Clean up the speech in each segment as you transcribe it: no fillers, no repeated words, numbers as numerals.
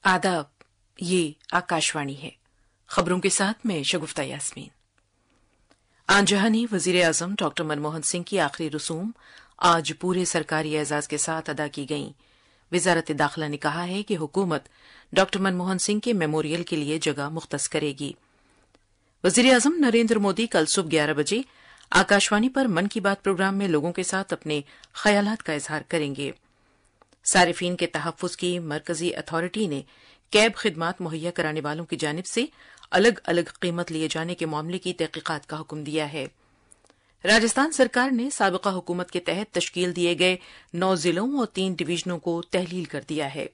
आदाब, ये आकाशवाणी है। खबरों के साथ मैं शगुफ्ता यास्मीन। आनजहानी वजीर आजम डॉक्टर मनमोहन सिंह की आखिरी रसूम आज पूरे सरकारी एजाज के साथ अदा की गईं। वजारत दाखिला ने कहा है कि हुकूमत डॉक्टर मनमोहन सिंह के मेमोरियल के लिए जगह मुख्तस करेगी। वजीर आजम नरेंद्र मोदी कल सुबह 11 बजे आकाशवाणी पर मन की बात प्रोग्राम में लोगों के साथ अपने ख्यालात का इजहार करेंगे। सारिफीन के तहफ्फुज की मरकजी अथॉरिटी ने कैब खिदमात मुहैया कराने वालों की जानिब से अलग अलग कीमत लिए जाने के मामले की तहकीकात का हुक्म दिया है। राजस्थान सरकार ने साबिका हुकूमत के तहत तश्कील दिए गए 9 जिलों और 3 डिवीजनों को तहलील कर दिया है।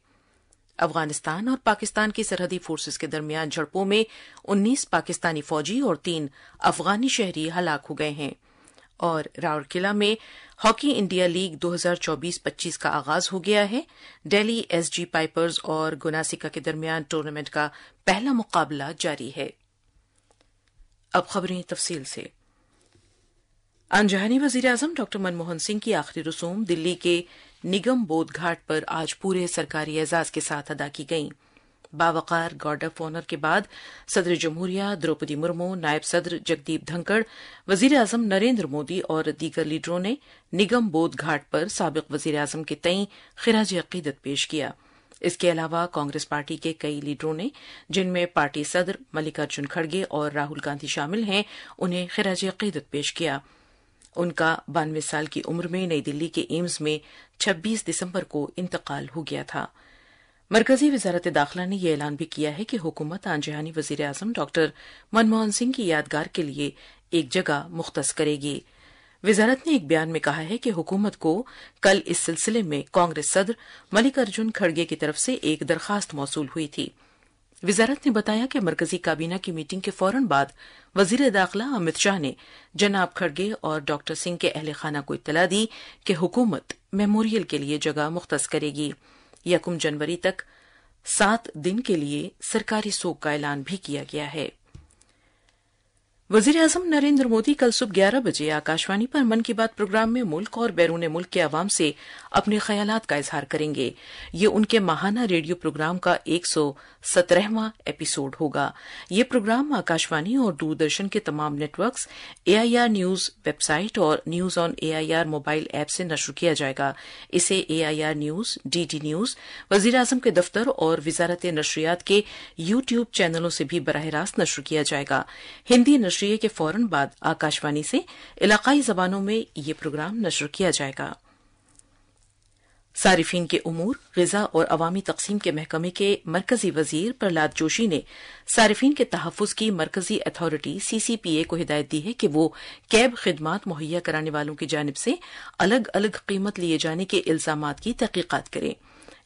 अफगानिस्तान और पाकिस्तान की सरहदी फोर्सेस के दरमियान झड़पों में 19 पाकिस्तानी फौजी और 3 अफगानी शहरी हलाक हो गए हैं। और राउरकेला में हॉकी इंडिया लीग 2024-25 का आगाज हो गया है। दिल्ली एसजी पाइपर्स और गुनासिका के दरमियान टूर्नामेंट का पहला मुकाबला जारी है। अब खबरें तफसील से। अनजहानी वजीर आजम डॉक्टर मनमोहन सिंह की आखिरी रसूम दिल्ली के निगम बोध घाट पर आज पूरे सरकारी एजाज के साथ अदा की गईं। बावकार गार्ड ऑफ ऑनर के बाद सदर जमहूरिया द्रौपदी मुर्मू, नायब सदर जगदीप धनखड़, वजीर आजम नरेंद्र मोदी और दीगर लीडरों ने निगम बोध घाट पर साबिक वजीर आजम के तईं खिराज अकीदत पेश किया। इसके अलावा कांग्रेस पार्टी के कई लीडरों ने, जिनमें पार्टी सदर मल्लिकार्जुन खड़गे और राहुल गांधी शामिल हैं, उन्हें खिराज अकीदत पेश किया। उनका 92 साल की उम्र में नई दिल्ली के एम्स में 26 दिसंबर को इंतकाल हो गया था। मरकजी वजारत दाखिला ने यह ऐलान भी किया है कि हुकूमत आनजहानी वजीर आजम डॉक्टर मनमोहन सिंह की यादगार के लिए एक जगह मुख्तस करेगी। वजारत ने एक बयान में कहा है कि हुकूमत को कल इस सिलसिले में कांग्रेस सदर मल्लिकार्जुन खड़गे की तरफ से एक दरखास्त मौसूल हुई थी। वजारत ने बताया कि मरकजी काबीना की मीटिंग के फौरन बाद वजीर दाखिला अमित शाह ने जनाब खड़गे और डॉक्टर सिंह के अहले खाना को इत्तला दी कि हुकूमत मेमोरियल के लिए जगह मुख्तस करेगी। 1 जनवरी तक 7 दिन के लिए सरकारी सोग का ऐलान भी किया गया है। वजीर आजम नरेंद्र मोदी कल सुबह 11 बजे आकाशवाणी पर मन की बात प्रोग्राम में मुल्क और बैरून मुल्क के अवाम से अपने ख्यालात का इजहार करेंगे। ये उनके माहाना रेडियो प्रोग्राम का 117वां एपिसोड होगा। ये प्रोग्राम आकाशवाणी और दूरदर्शन के तमाम नेटवर्क्स, AIR न्यूज वेबसाइट और news on AIR mobile app से नश्र किया जाएगा। इसे AIR न्यूज, DD न्यूज, वजीर आजम के दफ्तर और वजारत नशरियात के YouTube चैनलों से भी बराह रास्त नश्र किया जाएगा। हिंदी नशरिये के फौरन बाद आकाशवाणी से इलाकाई जबानों में ये प्रोग्राम नश्र किया जाएगा। सारिफीन के उमूर, ग़िज़ा और अवामी तक़सीम के महकमे के मरकजी वजीर प्रहलाद जोशी ने सारिफीन के तहफ्फुज़ की मरकजी अथॉरिटी CCPA को हिदायत दी है कि वो कैब खिदमात मुहैया कराने वालों की जानिब से अलग अलग कीमत लिए जाने के इल्जामात की तहकीकात करें।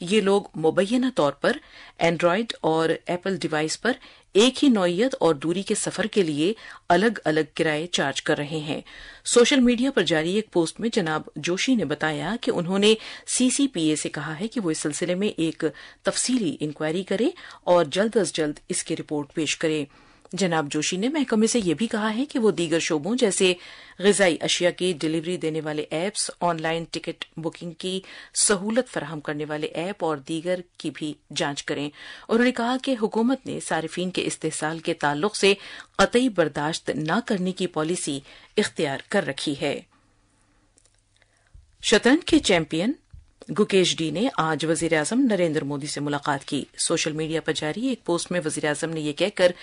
ये लोग मुबैना तौर पर एंड्रॉयड और एप्पल डिवाइस पर एक ही नौइयत और दूरी के सफर के लिए अलग अलग किराए चार्ज कर रहे हैं। सोशल मीडिया पर जारी एक पोस्ट में जनाब जोशी ने बताया कि उन्होंने CCPA से कहा है कि वो इस सिलसिले में एक तफसीली इंक्वायरी करे और जल्द अज जल्द इसकी रिपोर्ट पेश करे। जनाब जोशी ने महकमे से यह भी कहा है कि वो दीगर शोबों जैसे ग़िज़ाई अशिया की डिलीवरी देने वाले ऐप्स, ऑनलाइन टिकट बुकिंग की सहूलत फराहम करने वाले ऐप और दीगर की भी जांच करें। उन्होंने कहा कि हुकूमत ने सारिफीन के इस्तेहसाल के ताल्लुक से कतई बर्दाश्त न करने की पॉलिसी इख्तियार कर रखी है। शतरंज के चैंपियन गुकेश डी ने आज वजीर आजम नरेंद्र मोदी से मुलाकात की। सोशल मीडिया पर जारी एक पोस्ट में वजीर आजम ने यह कहकर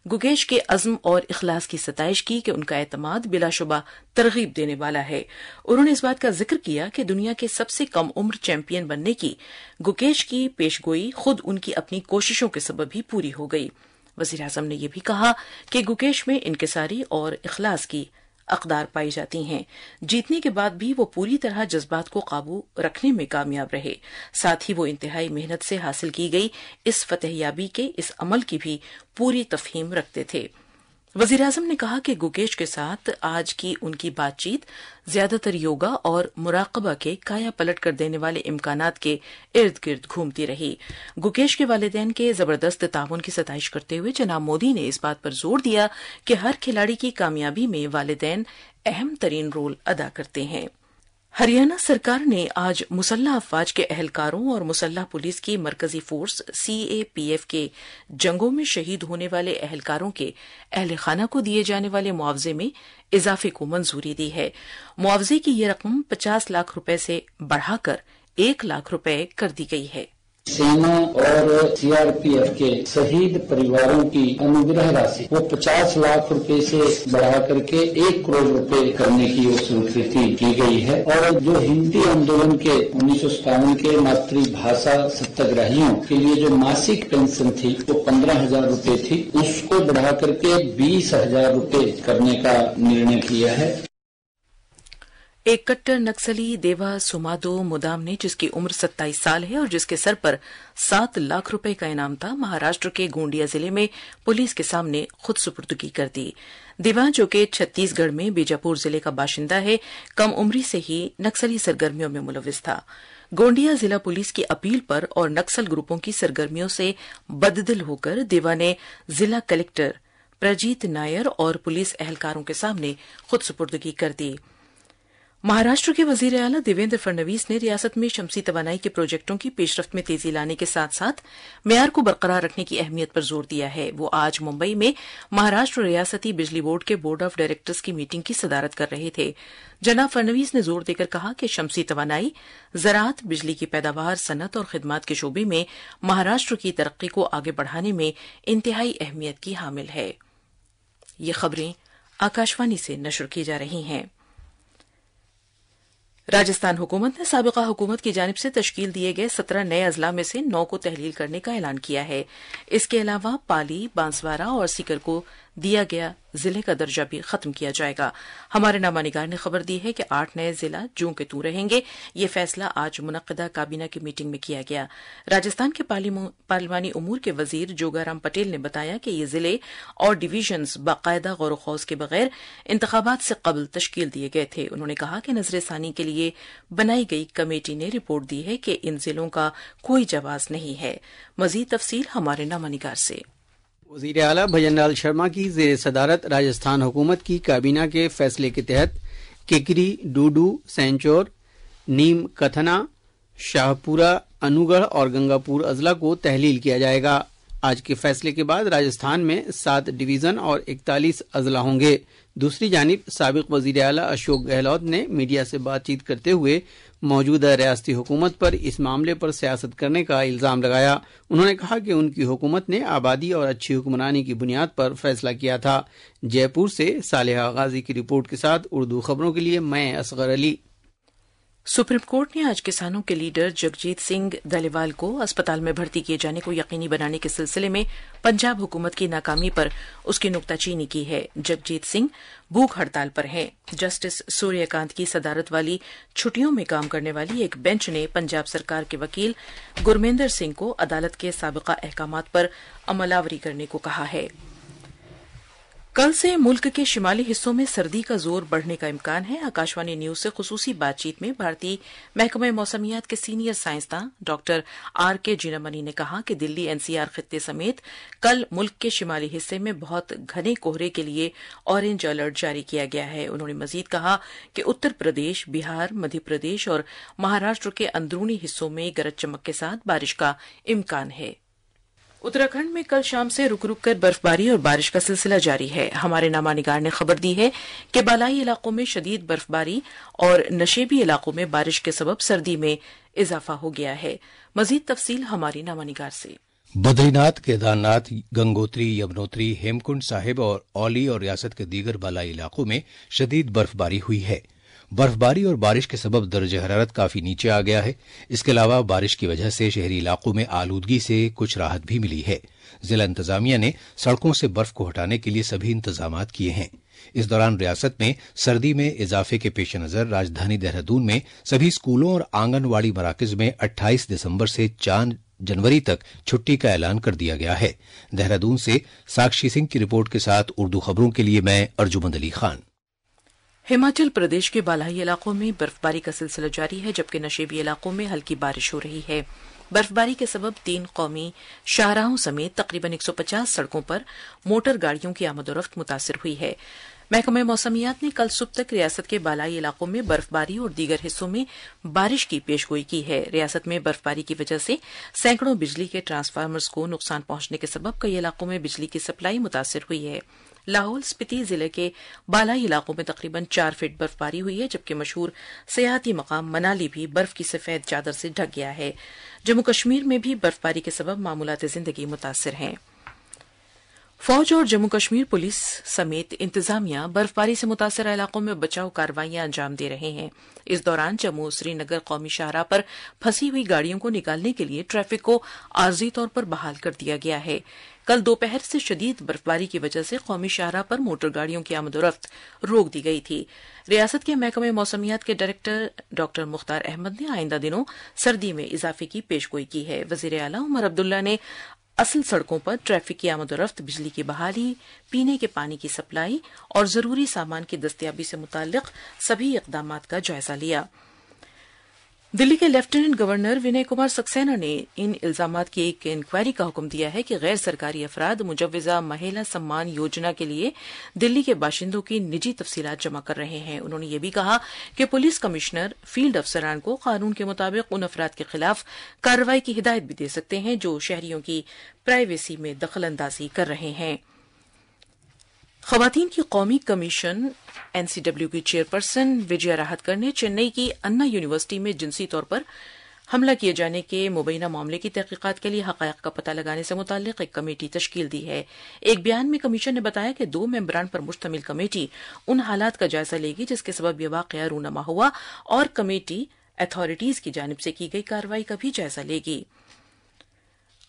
गुकेश के अज़्म और इखलास की सताइश की कि उनका एतमाद बिलाशुबा तरगीब देने वाला है। उन्होंने इस बात का जिक्र किया कि दुनिया के सबसे कम उम्र चैंपियन बनने की गुकेश की पेशगोई खुद उनकी अपनी कोशिशों के सबब ही पूरी हो गई। वज़ीर आज़म ने यह भी कहा कि गुकेश में इनकिसारी और इखलास की अक़दार पाई जाती हैं। जीतने के बाद भी वो पूरी तरह जज्बात को काबू रखने में कामयाब रहे। साथ ही वो इंतहाई मेहनत से हासिल की गई इस फतहयाबी के इस अमल की भी पूरी तफहीम रखते थे। वज़ीर आज़म ने कहा कि गुकेश के साथ आज की उनकी बातचीत ज्यादातर योगा और मुराकबा के काया पलट कर देने वाले इम्कानात के इर्द गिर्द घूमती रही। गुकेश के वालिदैन के जबरदस्त ताउन की सताइश करते हुए जनाब मोदी ने इस बात पर जोर दिया कि हर खिलाड़ी की कामयाबी में वालिदैन अहम तरीन रोल अदा करते हैं। हरियाणा सरकार ने आज मुसल्ह अफवाज के एहलकारों और मुसल्ह पुलिस की मरकजी फोर्स CAPF के जंगों में शहीद होने वाले एहलकारों के अहल खाना को दिए जाने वाले मुआवजे में इजाफे को मंजूरी दी है। मुआवजे की ये रकम 50 लाख रुपए से बढ़ाकर 1 लाख रुपए कर दी गई है। सेना और CRPF के शहीद परिवारों की अनुग्रह राशि वो 50 लाख रुपए से बढ़ा करके 1 करोड़ रुपए करने की वो स्वीकृति की गई है। और जो हिंदी आंदोलन के 1957 के मातृभाषा सत्याग्रहियों के लिए जो मासिक पेंशन थी वो 15,000 रुपए थी, उसको बढ़ा करके 20,000 रुपए करने का निर्णय किया है। एक कट्टर नक्सली देवा सुमादो मुदाम ने, जिसकी उम्र 27 साल है और जिसके सर पर 7 लाख रुपए का इनाम था, महाराष्ट्र के गोंडिया जिले में पुलिस के सामने खुद सुपुर्दगी कर दी। देवा, जो कि छत्तीसगढ़ में बीजापुर जिले का बाशिंदा है, कम उम्री से ही नक्सली सरगर्मियों में मुलविस था। गोंडिया जिला पुलिस की अपील पर और नक्सल ग्रुपों की सरगर्मियों से बददिल होकर देवा ने जिला कलेक्टर प्रजीत नायर और पुलिस एहलकारों के सामने खुद सुपुर्दगी कर दी। महाराष्ट्र के वजीर आला देवेंद्र फडणवीस ने रियासत में शमसी तवानाई के प्रोजेक्टों की पेशरफ्त में तेजी लाने के साथ साथ मेयार को बरकरार रखने की अहमियत पर जोर दिया है। वो आज मुंबई में महाराष्ट्र रियासती बिजली बोर्ड के बोर्ड ऑफ डायरेक्टर्स की मीटिंग की सदारत कर रहे थे। जनाब फडणवीस ने जोर देकर कहा कि शमसी तवानाई, ज़राअत, बिजली की पैदावार, सनत और खिदमात के शोबे में महाराष्ट्र की तरक्की को आगे बढ़ाने में इंतहाई अहमियत की हामिल है। ये खबरें आकाशवाणी से नशर की जा रही हैं। राजस्थान हुकूमत ने साबिका हुकूमत की जानिब से तश्कील दिए गए 17 नए अजला में से 9 को तहलील करने का ऐलान किया है। इसके अलावा पाली, बांसवाड़ा और सीकर को दिया गया जिले का दर्जा भी खत्म किया जाएगा। हमारे नामानिगार ने खबर दी है कि 8 नए जिला जूं के तू रहेंगे। ये फैसला आज मुनक्किदा काबीना की मीटिंग में किया गया। राजस्थान के पार्लिमानी उमूर के वजीर जोगाराम पटेल ने बताया कि ये जिले और डिवीजन्स बाकायदा गौर खौज के बगैर इंतखाबात से कबल तश्कील दिए गए थे। उन्होंने कहा कि नजरसानी के लिए बनाई गई कमेटी ने रिपोर्ट दी है कि इन जिलों का कोई जवाब नहीं है। मजीद तफसील हमारे नामानिगार से। वज़ीर आला भजन लाल शर्मा की ज़ेर सदारत राजस्थान हुकूमत की काबीना के फैसले के तहत किकरी, डूडू, सैंचौर, नीम कथना, शाहपुरा, अनूगढ़ और गंगापुर अजला को तहलील किया जाएगा। आज के फैसले के बाद राजस्थान में 7 डिवीजन और 41 अजला होंगे। दूसरी जानिब साबिक वज़ीर आला अशोक गहलोत ने मीडिया से बातचीत करते हुए मौजूदा रियासती हुकूमत पर इस मामले पर सियासत करने का इल्जाम लगाया। उन्होंने कहा कि उनकी हुकूमत ने आबादी और अच्छी हुक्मरानी की बुनियाद पर फैसला किया था। जयपुर से सालेहा गाजी की रिपोर्ट के साथ उर्दू खबरों के लिए मैं असगर अली। सुप्रीम कोर्ट ने आज किसानों के लीडर जगजीत सिंह धलीवाल को अस्पताल में भर्ती किए जाने को यकीनी बनाने के सिलसिले में पंजाब हुकूमत की नाकामी पर उसकी नुक्ताचीनी की है। जगजीत सिंह भूख हड़ताल पर हैं। जस्टिस सूर्यकांत की सदारत वाली छुट्टियों में काम करने वाली एक बेंच ने पंजाब सरकार के वकील गुरमेंद्र सिंह को अदालत के साबिका अहकामात पर अमलावरी करने को कहा है। कल से मुल्क के शिमाली हिस्सों में सर्दी का जोर बढ़ने का इम्कान है। आकाशवाणी न्यूज से खुसूसी बातचीत में भारतीय महकमा मौसमियात के सीनियर साइंसदान डॉक्टर RK जिनामनी ने कहा कि दिल्ली NCR खित्ते समेत कल मुल्क के शिमाली हिस्से में बहुत घने कोहरे के लिए ऑरेंज अलर्ट जारी किया गया है। उन्होंने मजीद कहा कि उत्तर प्रदेश, बिहार, मध्य प्रदेश और महाराष्ट्र के अंदरूनी हिस्सों में गरज चमक के साथ बारिश का इम्कान है। उत्तराखंड में कल शाम से रुक रुक कर बर्फबारी और बारिश का सिलसिला जारी है। हमारे नामानिगार ने खबर दी है कि बालाई इलाकों में शदीद बर्फबारी और नशेबी इलाकों में बारिश के सबब सर्दी में इजाफा हो गया है। मजीद तफसील हमारी नामानिगार से। बद्रीनाथ, केदारनाथ, गंगोत्री, यमुनोत्री, हेमकुंड साहिब और औली और रियासत के दीगर बालाई इलाकों में शदीद बर्फबारी हुई है। बर्फबारी और बारिश के सबब दर्जे हरारत काफी नीचे आ गया है। इसके अलावा बारिश की वजह से शहरी इलाकों में आलूदगी से कुछ राहत भी मिली है। जिला इंतजामिया ने सड़कों से बर्फ को हटाने के लिए सभी इंतजामात किए हैं। इस दौरान रियासत में सर्दी में इजाफे के पेश नजर राजधानी देहरादून में सभी स्कूलों और आंगनवाड़ी मराकज में 28 दिसंबर से 4 जनवरी तक छुट्टी का ऐलान कर दिया गया है। देहरादून से साक्षी सिंह की रिपोर्ट के साथ उर्दू खबरों के लिए मैं अर्जुमंद अली खान। हिमाचल प्रदेश के बालाई इलाकों में बर्फबारी का सिलसिला जारी है, जबकि नशेबी इलाकों में हल्की बारिश हो रही है। बर्फबारी के सबब 3 कौमी शाहराहों समेत तकरीबन 150 सड़कों पर मोटर गाड़ियों की आमदोरफ्त मुतासिर हुई है। محکمہ موسمیات نے کل صبح تک ریاست کے بالائی علاقوں میں برفباری اور دیگر حصوں میں بارش کی پیشگوئی کی ہے۔ ریاست میں برفباری کی وجہ سے سینکڑوں بجلی کے ٹرانسفارمرز کو نقصان پہنچنے کے سبب کئی علاقوں میں بجلی کی سپلائی متاثر ہوئی ہے۔ لاہور سپیتی ضلع کے بالائی علاقوں میں تقریباً 4 فٹ برفباری ہوئی ہے، جبکہ مشہور سیاحتی مقام منالی بھی برف کی سفید چادر سے ڈھک گیا ہے۔ جموں کشمیر میں بھی برفباری کے سبب معمولات زندگی متاثر ہیں۔ فوج اور جموں کشمیر پولیس سمیت انتظامیہ برفباری سے متاثرہ علاقوں میں بچاؤ کارروائیاں انجام دے رہے ہیں۔ اس دوران جموں سری نگر قومی شاہراہ پر پھنسی ہوئی گاڑیوں کو نکالنے کے لیے ٹریفک کو عارضی طور پر بحال کر دیا گیا ہے۔ کل دوپہر سے شدید برفباری کی وجہ سے قومی شاہراہ پر موٹر گاڑیوں کی آمد و رفت روک دی گئی تھی۔ ریاست کے محکمہ موسمیات کے ڈائریکٹر ڈاکٹر مختار احمد نے آئندہ دنوں سردی میں اضافے کی پیشگوئی کی ہے۔ وزیر اعلیٰ عمر عبداللہ نے اصل سڑکوں پر ٹریفک کی آمد و رفت، بجلی کی بحالی، پینے کے پانی کی سپلائی اور ضروری سامان کی دستیابی سے متعلق سبھی اقدامات کا جائزہ لیا۔ دلی کے لیفٹیننٹ گورنر ونے کمار سکسینہ نے ان الزامات کی ایک انکوائری کا حکم دیا ہے کہ غیر سرکاری افراد مجوزہ مہیلا سمان یوجنا کے لیے دلی کے باشندوں کی نجی تفصیلات جمع کر رہے ہیں۔ انہوں نے یہ بھی کہا کہ پولیس کمشنر فیلڈ افسران کو قانون کے مطابق ان افراد کے خلاف کارروائی کی ہدایت بھی دے سکتے ہیں جو شہریوں کی پرائیویسی میں دخل اندازی کر رہے ہیں۔ خواتین کی قومی کمیشن NCW کی چیئرپرسن وجیا راہتکر نے چنئی کی انا یونیورسٹی میں جنسی طور پر حملہ کیے جانے کے مبینہ معاملے کی تحقیقات کے لیے حقائق کا پتہ لگانے سے متعلق ایک کمیٹی تشکیل دی ہے۔ ایک بیان میں کمیشن نے بتایا کہ 2 ممبران پر مشتمل کمیٹی ان حالات کا جائزہ لے گی جس کے سبب یہ واقعہ رونما ہوا، اور کمیٹی اتھارٹیز کی جانب سے کی گئی کارروائی کا بھی جائزہ لے گی۔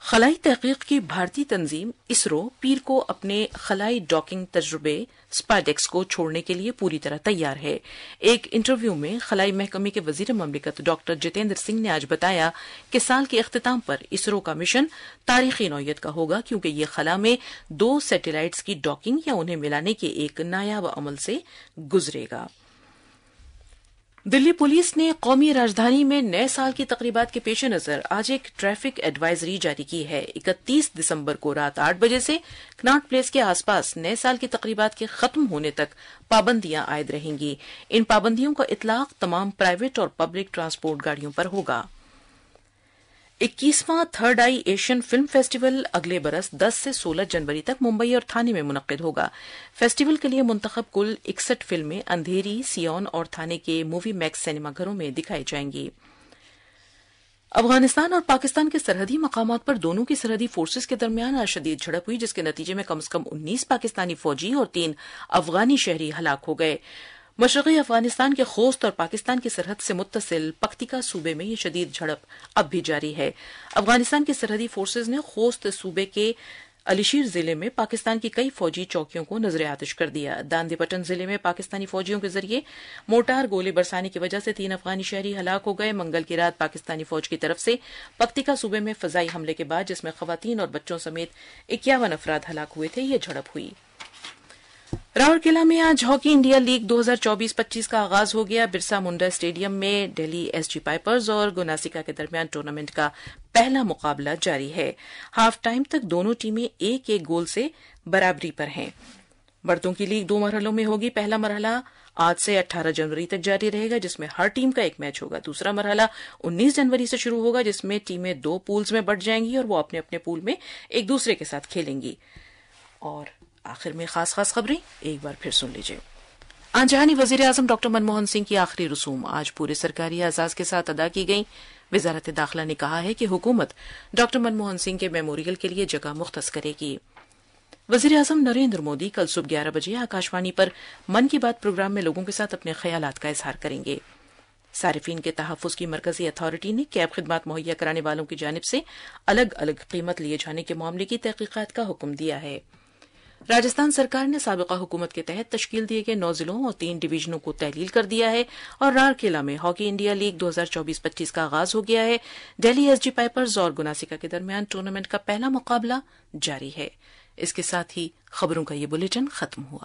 خلائی تحقیق کی بھارتی تنظیم اسرو پیر کو اپنے خلائی ڈاکنگ تجربے اسپائڈیکس کو چھوڑنے کے لیے پوری طرح تیار ہے۔ ایک انٹرویو میں خلائی محکمے کے وزیر مملکت ڈاکٹر جتیندر سنگھ نے آج بتایا کہ سال کے اختتام پر اسرو کا مشن تاریخی نوعیت کا ہوگا، کیونکہ یہ خلا میں 2 سیٹلائٹس کی ڈاکنگ یا انہیں ملانے کے ایک نایاب عمل سے گزرے گا۔ دلی پولیس نے قومی راجدھانی میں نئے سال کی تقریبات کے پیش نظر آج ایک ٹریفک ایڈوائزری جاری کی ہے۔ 31 دسمبر کو رات 8 بجے سے کناٹ پلیس کے آس پاس نئے سال کی تقریبات کے ختم ہونے تک پابندیاں عائد رہیں گی۔ ان پابندیوں کا اطلاق تمام پرائیویٹ اور پبلک ٹرانسپورٹ گاڑیوں پر ہوگا۔ 21واں تھرڈ آئی ایشین فلم فیسٹیول اگلے برس 10 سے 16 جنوری تک ممبئی اور تھانے میں منعقد ہوگا۔ فیسٹیول کے لیے منتخب کل 61 فلمیں اندھیری، سیون اور تھانے کے مووی میکس سینما گھروں میں دکھائی جائیں گی۔ افغانستان اور پاکستان کے سرحدی مقامات پر دونوں کی سرحدی فورسز کے درمیان آج شدید جھڑپ ہوئی، جس کے نتیجے میں کم از کم 19 پاکستانی فوجی اور 3 افغانی شہری ہلاک ہو گئے۔ مشرقی افغانستان کے خوست اور پاکستان کی سرحد سے متصل پختیکا صوبے میں یہ شدید جھڑپ اب بھی جاری ہے۔ افغانستان کی سرحدی فورسز نے خوست صوبے کے علیشیر ضلع میں پاکستان کی کئی فوجی چوکیوں کو نظر آتش کر دیا۔ داندی پٹن ضلع میں پاکستانی فوجیوں کے ذریعے موٹار گولے برسانے کی وجہ سے 3 افغانی شہری ہلاک ہو گئے۔ منگل کی رات پاکستانی فوج کی طرف سے پختیکا صوبے میں فضائی حملے کے بعد، جس میں خواتین اور بچوں سمیت 51 افراد ہلاک ہوئے تھے، یہ جھڑپ ہوئی۔ راورکیلا میں آج ہاکی انڈیا لیگ 2024-25 کا آغاز ہو گیا۔ برسا منڈا اسٹیڈیم میں دہلی SG پائپرز اور گناسیکا کے درمیان ٹورنامنٹ کا پہلا مقابلہ جاری ہے۔ ہاف ٹائم تک دونوں ٹیمیں 1-1 گول سے برابری پر ہیں۔ مردوں کی لیگ 2 مرحلوں میں ہوگی۔ پہلا مرحلہ آج سے 18 جنوری تک جاری رہے گا، جس میں ہر ٹیم کا ایک میچ ہوگا۔ دوسرا مرحلہ 19 جنوری سے شروع ہوگا، جس میں ٹیمیں 2 پولز میں بٹ جائیں گی اور وہ اپنے اپنے پول میں ایک دوسرے کے ساتھ کھیلیں گی۔ اور آخر میں خاص خبریں ایک بار پھر سن لیجیے۔ آنجہانی وزیر اعظم ڈاکٹر منموہن سنگھ کی آخری رسوم آج پورے سرکاری اعزاز کے ساتھ ادا کی گئیں۔ وزارت داخلہ نے کہا ہے کہ حکومت ڈاکٹر منموہن سنگھ کے میموریل کے لیے جگہ مختص کرے گی۔ وزیر اعظم نریندر مودی کل صبح 11 بجے آکاشوانی پر من کی بات پروگرام میں لوگوں کے ساتھ اپنے خیالات کا اظہار کریں گے۔ صارفین کے تحفظ کی مرکزی اتھارٹی نے کیب خدمات مہیا کرانے والوں کی جانب سے الگ الگ قیمت لیے جانے کے معاملے کی تحقیقات کا حکم دیا ہے۔ راجستھان سرکار نے سابقہ حکومت کے تحت تشکیل دیے گئے 9 ضلعوں اور 3 ڈویژنوں کو تحلیل کر دیا ہے، اور رورکیلا میں ہاکی انڈیا لیگ 2024-25 کا آغاز ہو گیا ہے۔ دہلی SG پائپرز اور گناسیکا کے درمیان ٹورنامنٹ کا پہلا مقابلہ جاری ہے۔ اس کے ساتھ ہی خبروں کا یہ بلیٹن ختم ہوا۔